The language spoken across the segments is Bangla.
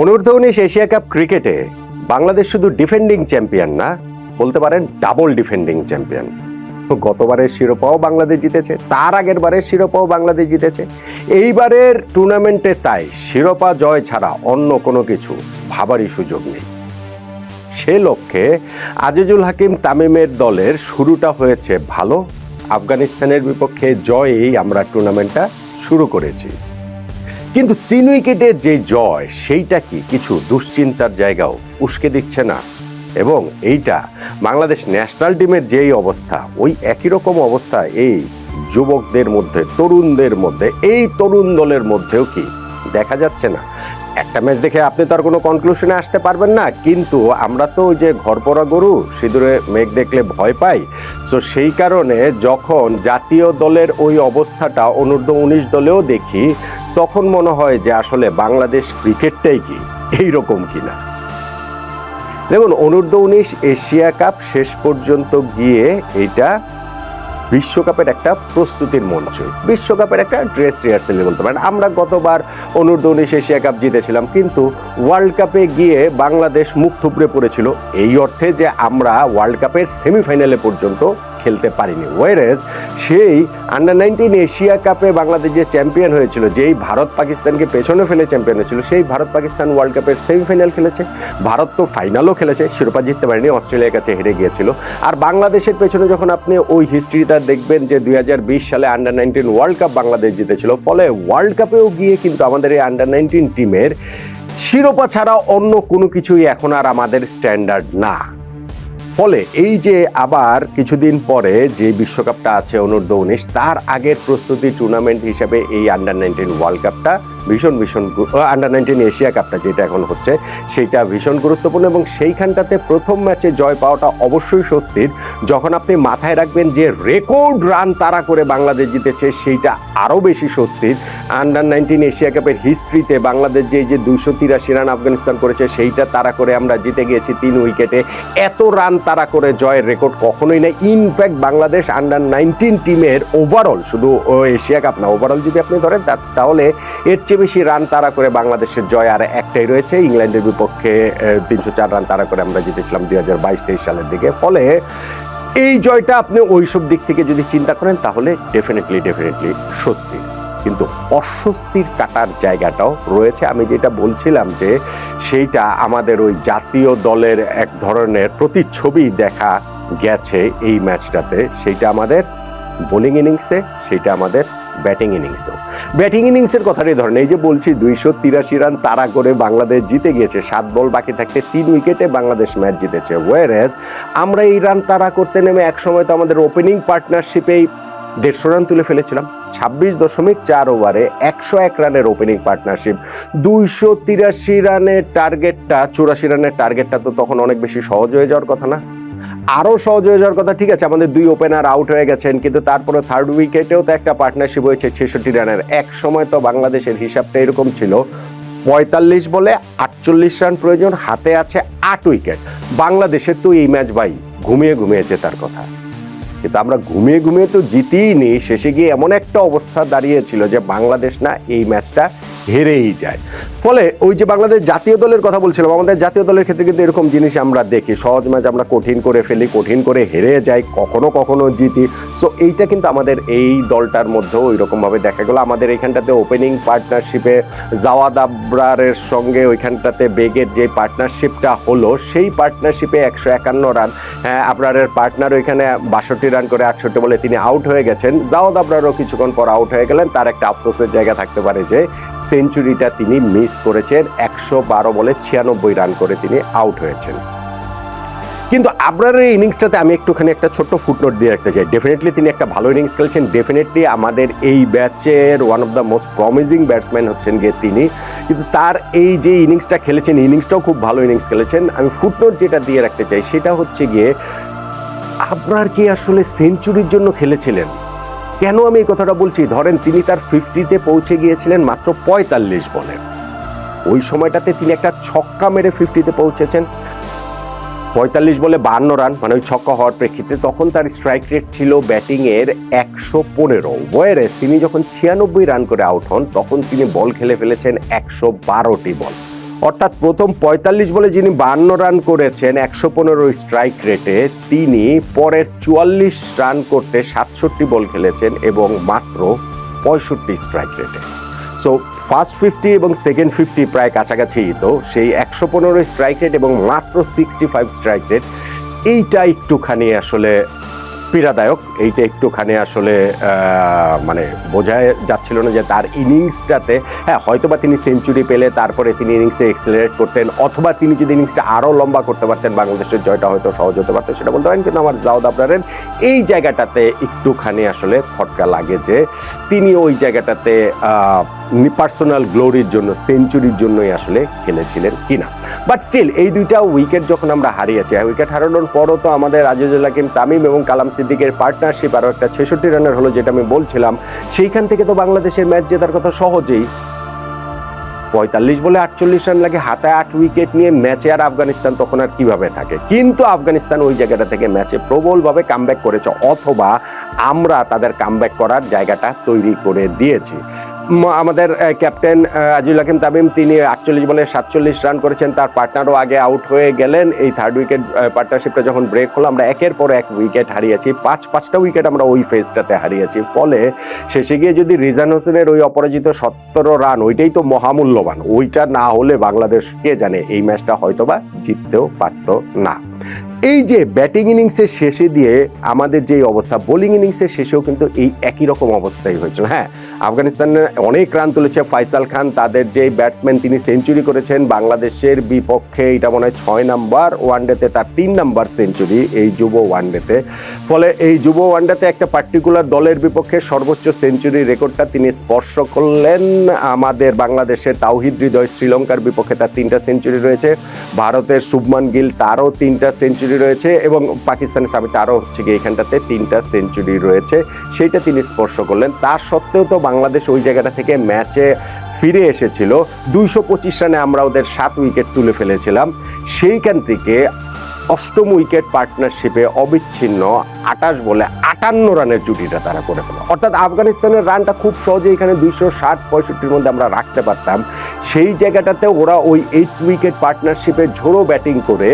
অনূর্ধ্ব-19 এশিয়া কাপ ক্রিকেটে বাংলাদেশ শুধু ডিফেন্ডিং চ্যাম্পিয়ন না, বলতে পারেন ডাবল ডিফেন্ডিং চ্যাম্পিয়ন। গতবারের শিরোপাও বাংলাদেশ জিতেছে, তার আগের বারের শিরোপাও বাংলাদেশ জিতেছে। এইবারের টুর্নামেন্টে তাই শিরোপা জয় ছাড়া অন্য কোনো কিছু ভাবারই সুযোগ নেই। সে লক্ষ্যে আজিজুল হাকিম তামিমের দলের শুরুটা হয়েছে ভালো। আফগানিস্তানের বিপক্ষে জয়েই আমরা টুর্নামেন্টটা শুরু করেছি, কিন্তু 3 উইকেটের যে জয় সেইটা কি কিছু দুশ্চিন্তার জায়গাও উস্কে দিচ্ছে না? এবং এইটা বাংলাদেশ ন্যাশনাল টিমের যেই অবস্থা, ওই একই রকম অবস্থা এই যুবকদের মধ্যে, তরুণদের মধ্যে, এই তরুণ দলের মধ্যেও কি দেখা যাচ্ছে না? একটা ম্যাচ দেখে আপনি তার কোনো কনক্লুশনে আসতে পারবেন না, কিন্তু আমরা তো ওই যে ঘরপড়া গরু সিঁদুরে মেঘ দেখলে ভয় পাই। তো সেই কারণে যখন জাতীয় দলের ওই অবস্থাটা অনূর্ধ্ব-19 দলেও দেখি, তখন মনে হয় যে আসলে বাংলাদেশ ক্রিকেটটাই কি এইরকম কিনা। দেখুন, অনূর্ধ্ব-19 এশিয়া কাপ শেষ পর্যন্ত গিয়ে এটা বিশ্বকাপের একটা প্রস্তুতির মঞ্চ, বিশ্বকাপের একটা ড্রেস রিহার্সেল বলতে পারেন। আমরা গতবার অনূর্ধ্ব-19 এশিয়া কাপ জিতেছিলাম, কিন্তু ওয়ার্ল্ড কাপে গিয়ে বাংলাদেশ মুখ থুবড়ে পড়েছিল, এই অর্থে যে আমরা ওয়ার্ল্ড কাপের সেমিফাইনালে পর্যন্ত খেলতে পারিনি। ওয়ারেজ সেই আন্ডার-19 এশিয়া কাপে বাংলাদেশ যে চ্যাম্পিয়ন হয়েছিল, যেই ভারত পাকিস্তানকে পেছনে ফেলে চ্যাম্পিয়ন হয়েছিল, সেই ভারত পাকিস্তান ওয়ার্ল্ড কাপের সেমিফাইনাল খেলেছে। ভারত তো ফাইনালও খেলেছে, শিরোপা জিততে পারেনি, অস্ট্রেলিয়ার কাছে হেরে গিয়েছিল। আর বাংলাদেশের পেছনে যখন আপনি ওই হিস্ট্রিটা দেখবেন যে 2020 সালে আন্ডার-19 ওয়ার্ল্ড কাপ বাংলাদেশ জিতেছিল, ফলে ওয়ার্ল্ড কাপেও গিয়ে কিন্তু আমাদের এই আন্ডার-19 টিমের শিরোপা ছাড়া অন্য কোনো কিছুই এখন আর আমাদের স্ট্যান্ডার্ড না। ফলে এই যে আবার কিছুদিন পরে যে বিশ্বকাপটা আছে অনূর্ধ্ব-19, তার আগের প্রস্তুতি টুর্নামেন্ট হিসাবে এই আন্ডার-19 ওয়ার্ল্ড কাপটা ভীষণ আন্ডার-19 এশিয়া কাপটা যেটা এখন হচ্ছে, সেইটা ভীষণ গুরুত্বপূর্ণ। এবং সেইখানটাতে প্রথম ম্যাচে জয় পাওয়াটা অবশ্যই স্বস্তির। যখন আপনি মাথায় রাখবেন যে রেকর্ড রান তাড়া করে বাংলাদেশ জিতেছে, সেইটা আরও বেশি স্বস্তির। আন্ডার-19 এশিয়া কাপের হিস্ট্রিতে বাংলাদেশ যে 283 রান আফগানিস্তান করেছে, সেইটা তাড়া করে আমরা জিতে গিয়েছি 3 উইকেটে। এত রান তাড়া করে জয়ের রেকর্ড কখনোই নেই। ইনফ্যাক্ট বাংলাদেশ আন্ডার-19 টিমের ওভারঅল, শুধু এশিয়া কাপ না, ওভারঅল যদি আপনি ধরেন তাহলে এর চেয়ে বেশি রান তাড়া করে বাংলাদেশের জয় আর একটাই রয়েছে, ইংল্যান্ডের বিপক্ষে 304 রান তাড়া করে আমরা জিতেছিলাম 2022-23 সালের দিকে। ফলে এই জয়টা আপনি ওইসব দিক থেকে যদি চিন্তা করেন, তাহলে ডেফিনেটলি স্বস্তি। কিন্তু অস্বস্তির কাটার জায়গাটাও রয়েছে। আমি যেটা বলছিলাম যে সেইটা আমাদের ওই জাতীয় দলের এক ধরনের প্রতিচ্ছবি দেখা গেছে এই ম্যাচটাতে। সেইটা আমাদের বোলিং ইনিংসে, সেইটা আমাদের ব্যাটিং ইনিংসেও। ব্যাটিং ইনিংসের কথাটাই ধরেন, এই যে বলছি 283 রান তাড়া করে বাংলাদেশ জিতে গিয়েছে, 7 বল বাকি থাকতে 3 উইকেটে বাংলাদেশ ম্যাচ জিতেছে। ওয়ারেজ আমরা এই রান তাড়া করতে নেমে এক সময় তো আমাদের ওপেনিং পার্টনারশিপেই 150 রান তুলে ফেলেছিলাম। 26.4 ওভারে 101 রানের ওপেনিং পার্টনারশিপ। 283 রানের টার্গেটটা, 84 রানের টার্গেটটা তো তখন অনেক বেশি সহজ হয়ে যাওয়ার কথা না? আরও সহজ হয়ে যাওয়ার কথা। ঠিক আছে, আমাদের 2 ওপেনার আউট হয়ে গেছেন, কিন্তু তারপরে 3rd উইকেটেও তো একটা পার্টনারশিপ হয়েছে 66 রানের। এক সময় তো বাংলাদেশের হিসাবটা এরকম ছিল, 45 বলে 48 রান প্রয়োজন, হাতে আছে 8 উইকেট। বাংলাদেশের তো এই ম্যাচ ভাই ঘুমিয়ে জেতার কথা, কিন্তু আমরা ঘুমিয়ে তো জিতিনি। শেষে গিয়ে এমন একটা অবস্থা দাঁড়িয়েছিল যে বাংলাদেশ না এই ম্যাচটা হেরেই যায়। ফলে ওই যে বাংলাদেশ জাতীয় দলের কথা বলছিলাম, আমাদের জাতীয় দলের ক্ষেত্রে কিন্তু এরকম জিনিস আমরা দেখি, সহজ ম্যাচ আমরা কঠিন করে ফেলি, কঠিন করে হেরে যাই, কখনো জিতি। সো এইটা কিন্তু আমাদের এই দলটার মধ্যেও ওই রকমভাবে দেখা গেল। আমাদের এইখানটাতে ওপেনিং পার্টনারশিপে জাওয়াদ আবরারের সঙ্গে ওইখানটাতে বেগের যে পার্টনারশিপটা হলো, সেই পার্টনারশিপে 151 রান। হ্যাঁ, আবরারের পার্টনার ওইখানে 62 রান করে 68 বলে তিনি আউট হয়ে গেছেন। জাওয়াদ আবরারও কিছুক্ষণ পর আউট হয়ে গেলেন। তার একটা আফসোসের জায়গা থাকতে পারে যে সেঞ্চুরিটা তিনি মিস করেছেন, 112 বলে 96 রান করে তিনি আউট হয়েছেন। কিন্তু আবরারের ইনিংসটাতে আমি একটুখানি একটা ছোট্ট ফুটনোট দিয়ে রাখতে চাই। ডেফিনেটলি তিনি একটা ভালো ইনিংস খেলছেন, ডেফিনেটলি আমাদের এই ব্যাচের one of the most promising batsman হচ্ছেন গিয়ে তিনি। কিন্তু তার এই যে ইনিংসটা খেলেছেন, ইনিংসটাও খুব ভালো ইনিংস খেলেছেন। আমি ফুটনোট যেটা দিয়ে রাখতে চাই সেটা হচ্ছে গিয়ে, আবরার কি আসলে সেঞ্চুরির জন্য খেলেছিলেন? কেন আমি এই কথাটা বলছি? ধরেন তিনি তার 50-তে পৌঁছে গিয়েছিলেন মাত্র 45 বলে। ওই সময়টাতে তিনি একটা ছক্কা মেরে 50-তে পৌঁছেছেন। 45 বলে 52 রান, মানে ওই ছক্কা হওয়ার প্রেক্ষিতে তখন তার স্ট্রাইক রেট ছিল ব্যাটিংয়ের 115। ওয়ারেজ তিনি যখন 96 রান করে আউট হন, তখন তিনি বল খেলে ফেলেছেন 112টি বল। অর্থাৎ প্রথম ৪৫ বলে যিনি ৫২ রান করেছেন ১১৫ স্ট্রাইক রেটে, তিনি পরের ৪৪ রান করতে ৬৭ বল খেলেছেন এবং মাত্র ৬৫ স্ট্রাইক রেটে। সো ফার্স্ট 50 এবং সেকেন্ড 50 প্রায় কাছাকাছি, তো সেই ১১৫ স্ট্রাইক রেট এবং মাত্র 65 স্ট্রাইক রেট, এইটা একটুখানি আসলে পীড়াদায়ক। এইটা একটুখানি আসলে মানে বোঝা যাচ্ছিল না যে তার ইনিংসটাতে, হ্যাঁ হয়তোবা তিনি সেঞ্চুরি পেলে তারপরে তিনি ইনিংসে এক্সেলারেট করতেন, অথবা তিনি যদি ইনিংসটা আরও লম্বা করতে পারতেন বাংলাদেশের জয়টা হয়তো সহজ হতে পারতো, সেটা বলতে পারেন। কিন্তু আমার জাওয়াদ আবরারের এই জায়গাটাতে একটুখানি আসলে খটকা লাগে যে তিনি ওই জায়গাটাতে পার্সোনাল গ্লোরির জন্য, সেঞ্চুরির জন্যই আসলে খেলেছিলেন কিনা। বাট স্টিল এই দুইটা উইকেট যখন আমরা হারিয়েছি, উইকেট হারানোর পরও তো আমাদের আজিজুল হাকিম তামিম এবং কালাম সিদ্দিকের পার্টনারশিপ আরও একটা ৬৬ রানের হলো, যেটা আমি বলছিলাম, সেইখান থেকে তো বাংলাদেশের ম্যাচ জেতার কথা সহজেই। ৪৫ বলে ৪৮ রান লাগে, হাতায় ৮ উইকেট নিয়ে ম্যাচে আর আফগানিস্তান তখন আর কিভাবে থাকে। কিন্তু আফগানিস্তান ওই জায়গাটা থেকে ম্যাচে প্রবলভাবে কামব্যাক করেছে, অথবা আমরা তাদের কামব্যাক করার জায়গাটা তৈরি করে দিয়েছি। আমাদের ক্যাপ্টেন আজিজুল হাকিম তামিম, তিনি ৪৮ বলে ৪৭ রান করেছেন, তার পার্টনারও আগে আউট হয়ে গেলেন। এই থার্ড উইকেট পার্টনারশিপটা যখন ব্রেক হলো, আমরা একের পর এক উইকেট হারিয়েছি, পাঁচটা উইকেট আমরা ওই ফেজটাতে হারিয়েছি। ফলে শেষে গিয়ে যদি রিজান হোসেনের ওই অপরাজিত ১৭ রান, ওইটাই তো মহামূল্যবান, ওইটা না হলে বাংলাদেশ কে জানে এই ম্যাচটা হয়তোবা জিততেও পারত না। এই যে ব্যাটিং ইনিংসের শেষে দিয়ে আমাদের যে অবস্থা, বোলিং ইনিংসের শেষেও কিন্তু এই একই রকম অবস্থাই হয়েছিল। হ্যাঁ, আফগানিস্তানের অনেক রান তুলেছে ফয়সাল খান, তাদের যে ব্যাটসম্যান, তিনি সেঞ্চুরি করেছেন বাংলাদেশের বিপক্ষে, এটা মনে হয় ৬ নাম্বার ওয়ানডেতে, তার ৩ নাম্বার সেঞ্চুরি এই যুব ওয়ানডেতে। ফলে এই যুব ওয়ানডেতে একটা পার্টিকুলার দলের বিপক্ষে সর্বোচ্চ সেঞ্চুরি রেকর্ডটা তিনি স্পর্শ করলেন। আমাদের বাংলাদেশের তাওহিদ হৃদয়, শ্রীলঙ্কার বিপক্ষে তার ৩টা সেঞ্চুরি রয়েছে, ভারতের শুভমান গিল, তারও 3টা সেঞ্চুরি রয়েছে, এবং পাকিস্তানের সামনে তারও হচ্ছে গিয়ে এইখানটাতে 3টা সেঞ্চুরি রয়েছে, সেইটা তিনি স্পর্শ করলেন। তার সত্ত্বেও তো বাংলাদেশ ওই জায়গাটা থেকে ম্যাচে ফিরে এসেছিল। ২২৫ রানে আমরা ওদের 7 উইকেট তুলে ফেলেছিলাম। সেইখান থেকে ৮ম উইকেট পার্টনারশিপে অবিচ্ছিন্ন ২৮ বলে ৫৮ রানের জুটিটা তারা করে ফেলে। অর্থাৎ আফগানিস্তানের রানটা খুব সহজে এখানে ২৬০-৬৫-র মধ্যে আমরা রাখতে পারতাম। সেই জায়গাটাতে ওরা ওই 8 উইকেট পার্টনারশিপে ঝোড়ো ব্যাটিং করে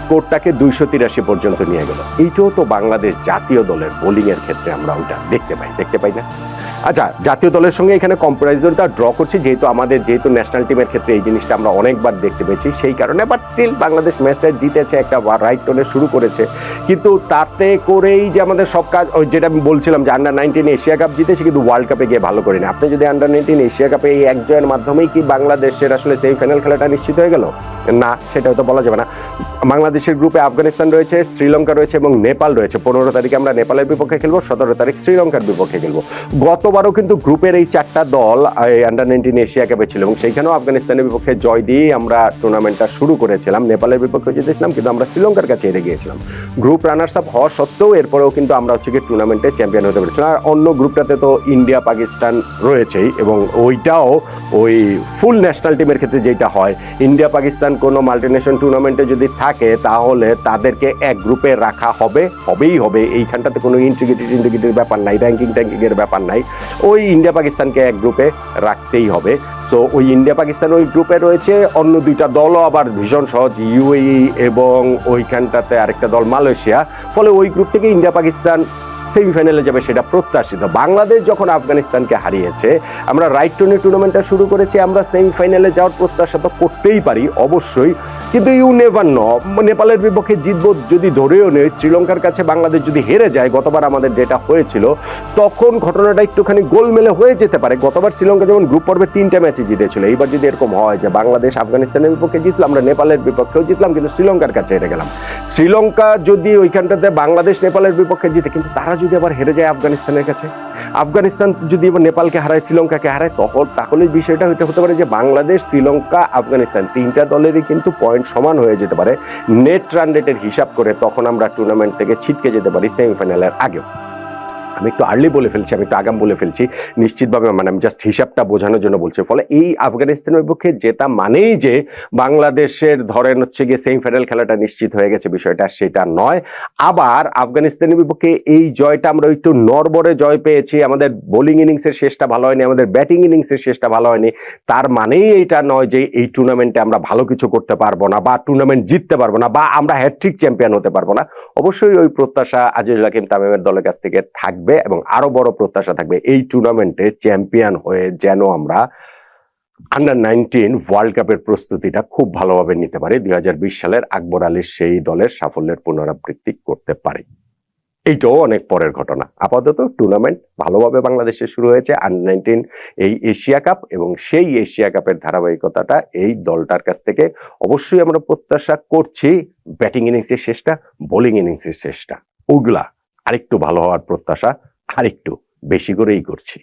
স্কোরটাকে ২৮৩ পর্যন্ত নিয়ে গেল। এইটাও তো বাংলাদেশ জাতীয় দলের বোলিংয়ের ক্ষেত্রে আমরা ওইটা দেখতে পাই না। আচ্ছা, জাতীয় দলের সঙ্গে এখানে কম্পারিজনটা ড্র করছি, যেহেতু ন্যাশনাল টিমের ক্ষেত্রে এই জিনিসটা আমরা অনেকবার দেখতে পেয়েছি, সেই কারণে। বাট স্টিল বাংলাদেশ ম্যাচটা জিতেছে, একটা রাইট টোনে শুরু করেছে, কিন্তু তাতে করেই যে আমাদের সব কাজ, যেটা আমি বলছিলাম যে আন্ডার-19 এশিয়া কাপ জিতেছি, কিন্তু ওয়ার্ল্ড কাপে গিয়ে ভালো করিনি। আপনি যদি আন্ডার-19 এশিয়া কাপে এই এক জয়ের মাধ্যমেই কি বাংলাদেশের আসলে সেমিফাইনাল খেলাটা নিশ্চিত হয়ে গেল? না, সেটা হয়তো বলা যাবে না। বাংলাদেশের গ্রুপে আফগানিস্তান রয়েছে, শ্রীলঙ্কা রয়েছে এবং নেপাল রয়েছে। ১৫ তারিখে আমরা নেপালের বিপক্ষে খেলবো, ১৭ তারিখ শ্রীলঙ্কার বিপক্ষে খেলবো। গতবারও কিন্তু গ্রুপের এই 4টা দল আন্ডার-19 এশিয়া কাপে ছিল, এবং সেইখানেও আফগানিস্তানের বিপক্ষে জয় দিয়েই আমরা টুর্নামেন্টটা শুরু করেছিলাম। নেপালের বিপক্ষে জিতেছিলাম, কিন্তু আমরা শ্রীলঙ্কার কাছে হেরে গিয়েছিলাম। গ্রুপ রানার্স আপ হওয়া সত্ত্বেও এরপরেও কিন্তু আমরা হচ্ছে কি টুর্নামেন্টে চ্যাম্পিয়ন হতে পেরেছিলাম। আর অন্য গ্রুপটাতে তো ইন্ডিয়া পাকিস্তান রয়েছেই, এবং ওইটাও ওই ফুল ন্যাশনাল টিমের ক্ষেত্রে যেটা হয়, ইন্ডিয়া পাকিস্তান কোনো মাল্টিনেশনাল টুর্নামেন্টে যদি থাকে তাহলে তাদেরকে এক গ্রুপে রাখা হবেই হবে। এইখানটাতে কোনো ইন্টিগ্রিটির ব্যাপার নাই, ট্যাঙ্কিংয়ের ব্যাপার নাই। ওই ইন্ডিয়া পাকিস্তানকে এক গ্রুপে রাখতেই হবে। সো ওই ইন্ডিয়া পাকিস্তান ওই গ্রুপে রয়েছে। অন্য 2টা দলও আবার ভীষণ সহজ, ইউএই এবং ওইখানটাতে আরেকটা দল মালয়েশিয়া। ফলে ওই গ্রুপ থেকে ইন্ডিয়া পাকিস্তান সেমিফাইনালে যাবে, সেটা প্রত্যাশিত। বাংলাদেশ যখন আফগানিস্তানকে হারিয়েছে, আমরা রাইট টোনে টুর্নামেন্টটা শুরু করেছি, আমরা সেমিফাইনালে যাওয়ার প্রত্যাশা তো করতেই পারি অবশ্যই, কিন্তু ইউ নেভার নো, নেপালের বিপক্ষে জিতবো যদি ধরেও নেই, শ্রীলঙ্কার কাছে বাংলাদেশ যদি হেরে যায়, গতবার আমাদের যেটা হয়েছিল, তখন ঘটনাটা একটুখানি গোলমেলে হয়ে যেতে পারে। গতবার শ্রীলঙ্কা যেমন গ্রুপ পর্বে 3টা ম্যাচে জিতেছিল, এইবার যদি এরকম হয় যে বাংলাদেশ আফগানিস্তানের বিপক্ষে জিতলাম, আমরা নেপালের বিপক্ষেও জিতলাম, কিন্তু শ্রীলঙ্কার কাছে হেরে গেলাম। শ্রীলঙ্কা যদি ওইখানটাতে বাংলাদেশ নেপালের বিপক্ষে জিতে, কিন্তু তারা যদি আবার হেরে যায় আফগানিস্তানের কাছে, আফগানিস্তান যদি এবার নেপালকে হারায়, শ্রীলঙ্কাকে হারায়, তাহলে বিষয়টা হতে পারে যে বাংলাদেশ, শ্রীলঙ্কা, আফগানিস্তান 3টা দলেরই কিন্তু পয়েন্ট সমান হয়ে যেতে পারে নেট রান রেটের হিসাব করে। তখন আমরা টুর্নামেন্ট থেকে ছিটকে যেতে পারি সেমিফাইনালের আগেও। আমি একটু আর্লি বলে ফেলছি, আমি একটু আগাম বলে ফেলছি, নিশ্চিতভাবে মানে আমি জাস্ট হিসাবটা বোঝানোর জন্য বলছি। ফলে এই আফগানিস্তানের বিপক্ষে জেতা মানেই যে বাংলাদেশের ধরেন হচ্ছে গিয়ে সেমিফাইনাল খেলাটা নিশ্চিত হয়ে গেছে, বিষয়টা সেটা নয়। আবার আফগানিস্তানের বিপক্ষে এই জয়টা আমরা একটু নড়বড়ে জয় পেয়েছি, আমাদের বোলিং ইনিংসের শেষটা ভালো হয়নি, আমাদের ব্যাটিং ইনিংসের শেষটা ভালো হয়নি, তার মানেই এইটা নয় যে এই টুর্নামেন্টে আমরা ভালো কিছু করতে পারবো না বা টুর্নামেন্ট জিততে পারবো না বা আমরা হ্যাট্রিক চ্যাম্পিয়ন হতে পারবো না। অবশ্যই ওই প্রত্যাশা আজিজুল হাকিম তামিমের দলের কাছ থেকে থাকবে এবং আরো বড় প্রত্যাশা থাকবে এই টুর্নামেন্টে চ্যাম্পিয়ন হয়ে যেন আমরা আন্ডার-19 ওয়ার্ল্ড কাপের প্রস্তুতিটা খুব ভালোভাবে নিতে পারি, 2020 সালের আকবর আলীর সেই দলের সাফল্যের পুনরাবৃত্তি করতে পারি। এইটাও অনেক পরের ঘটনা। আপাতত টুর্নামেন্ট ভালোভাবে বাংলাদেশে শুরু হয়েছে, আন্ডার-19 এই এশিয়া কাপ, এবং সেই এশিয়া কাপের ধারাবাহিকতাটা এই দলটার কাছ থেকে অবশ্যই আমরা প্রত্যাশা করছি। ব্যাটিং ইনিংসের শেষটা, বোলিং ইনিংসের শেষটা, ওগুলা আরেকটু ভালো হওয়ার প্রত্যাশা আরেকটু বেশি করেই করছি।